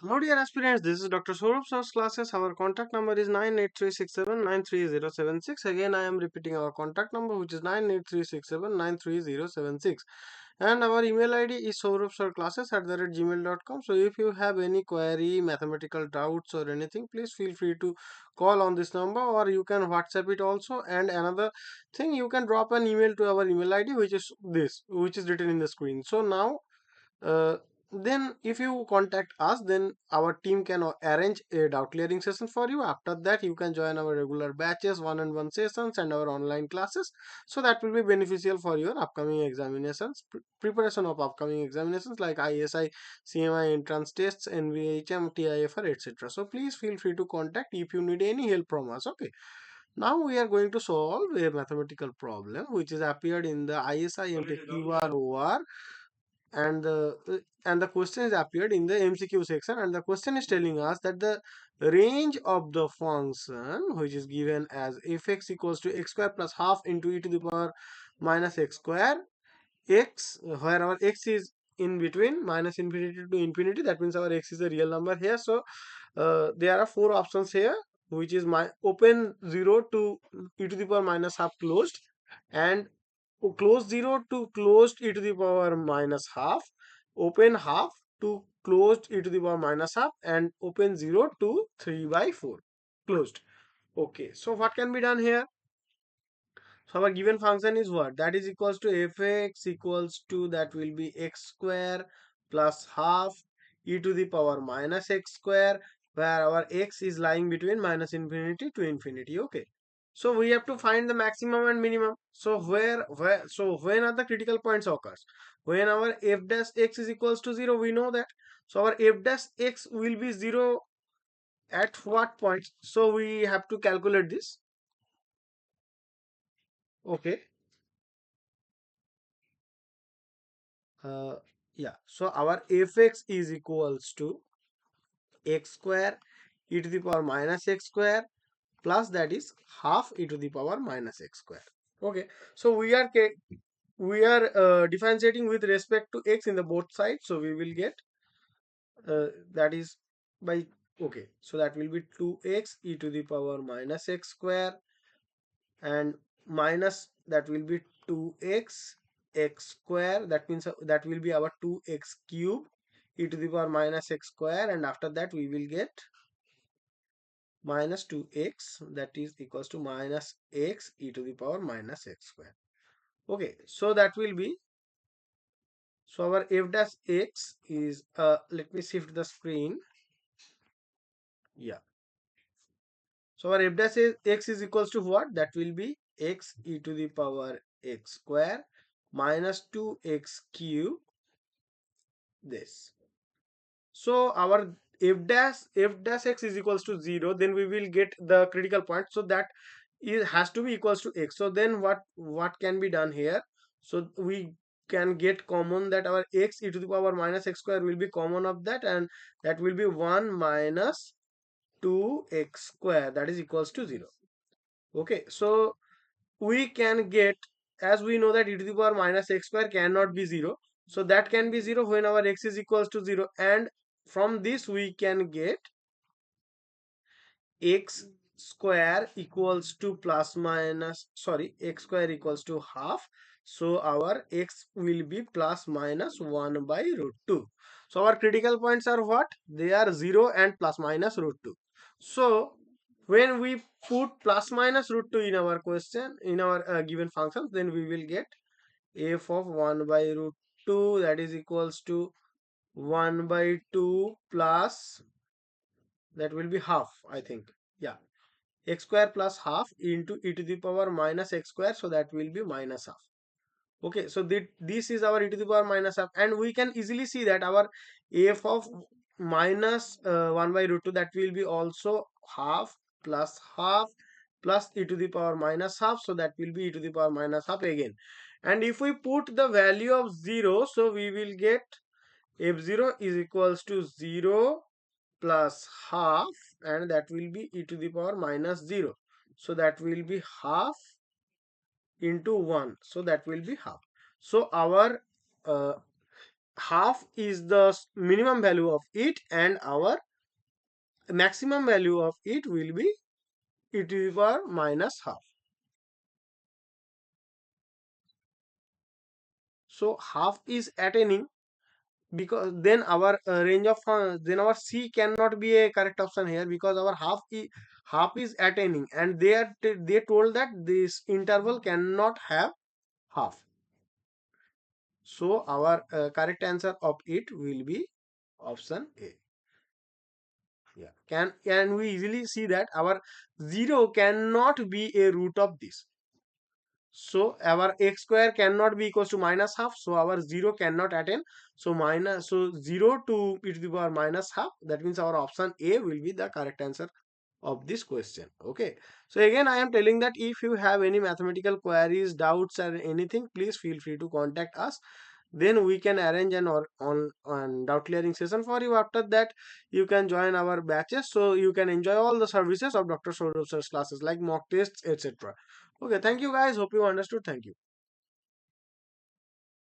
Hello dear aspirants, this is Dr. Sourav Sir's classes. Our contact number is 98367930076. Again, I am repeating our contact number, which is 98367930076. And our email ID is souravsirclasses@gmail.com. So if you have any query, mathematical doubts or anything, please feel free to call on this number, or you can WhatsApp it also. And another thing, you can drop an email to our email ID, which is this, which is written in the screen. So now uh, then if you contact us, then our team can arrange a doubt clearing session for you. After that, you can join our regular batches, one-on-one sessions and our online classes. So that will be beneficial for your upcoming examinations, preparation of upcoming examinations like ISI CMI entrance tests, NVHM TIFR, etc. So please feel free to contact if you need any help from us. Okay, now we are going to solve a mathematical problem which is appeared in the ISI MTech QROR, and the question is appeared in the MCQ section, and the question is telling us that the range of the function which is given as fx equals to x square plus half into e to the power minus x square, x where our x is in between minus infinity to infinity, that means our x is a real number here. So there are four options here, which is my open 0 to e to the power minus half closed, and close 0 to closed e to the power minus half, open half to closed e to the power minus half, and open 0 to 3 by 4 closed. Okay, so what can be done here? So our given function is what? That is equals to fx equals to, that will be x square plus half e to the power minus x square, where our x is lying between minus infinity to infinity. Okay. So we have to find the maximum and minimum. So when are the critical points occurs? When our f dash x is equals to 0, we know that. So our f dash x will be 0 at what point? So we have to calculate this. Okay. uh, yeah, so our fx is equals to x square e to the power minus x square plus, that is, half e to the power minus x square. Okay, so we are differentiating with respect to x in the both sides, so we will get that is by, okay, so that will be 2x e to the power minus x square, and minus, that will be 2x x square, that means that will be our 2x cube e to the power minus x square, and after that we will get minus 2x, that is equals to minus x e to the power minus x square. Okay, so that will be, so our f dash x is, let me shift the screen. Yeah, so our f dash x is equals to what? That will be x e to the power x square minus 2x cube, this. So our f dash x is equals to 0, then we will get the critical point. So that has to be equals to x. So then what can be done here? So we can get common that our x e to the power minus x square will be common of that, and that will be 1 minus 2x square, that is equals to 0. Okay, so we can get, as we know that e to the power minus x square cannot be 0, so that can be 0 when our x is equals to 0, and from this we can get x square equals to plus minus, sorry, x square equals to half, so our x will be plus minus 1 by root 2. So our critical points are what? They are 0 and plus minus root 2. So when we put plus minus root 2 in our question, in our given functions, then we will get f of 1 by root 2, that is equals to 1 by 2 plus, that will be half, I think. Yeah, x square plus half into e to the power minus x square, so that will be minus half. Okay, so this is our e to the power minus half, and we can easily see that our f of minus 1 by root 2, that will be also half plus e to the power minus half, so that will be e to the power minus half again. And if we put the value of 0, so we will get f0 is equals to 0 plus half, and that will be e to the power minus 0, so that will be half into 1, so that will be half. So our uh, half is the minimum value of it, and our maximum value of it will be e to the power minus half. So half is attaining, because then our range of then our C cannot be a correct option here, because our half is attaining, and they told that this interval cannot have half. So our correct answer of it will be option A. Yeah. Can we easily see that our 0 cannot be a root of this? So our x square cannot be equals to minus half. So our 0 cannot attain. So 0 to e to the power minus half. That means our option A will be the correct answer of this question. Okay. So again, I am telling that if you have any mathematical queries, doubts, or anything, please feel free to contact us. Then we can arrange an or on doubt clearing session for you. After that, you can join our batches, so you can enjoy all the services of Dr. Sourav Sir's classes like mock tests, etc. Okay, thank you guys. Hope you understood. Thank you.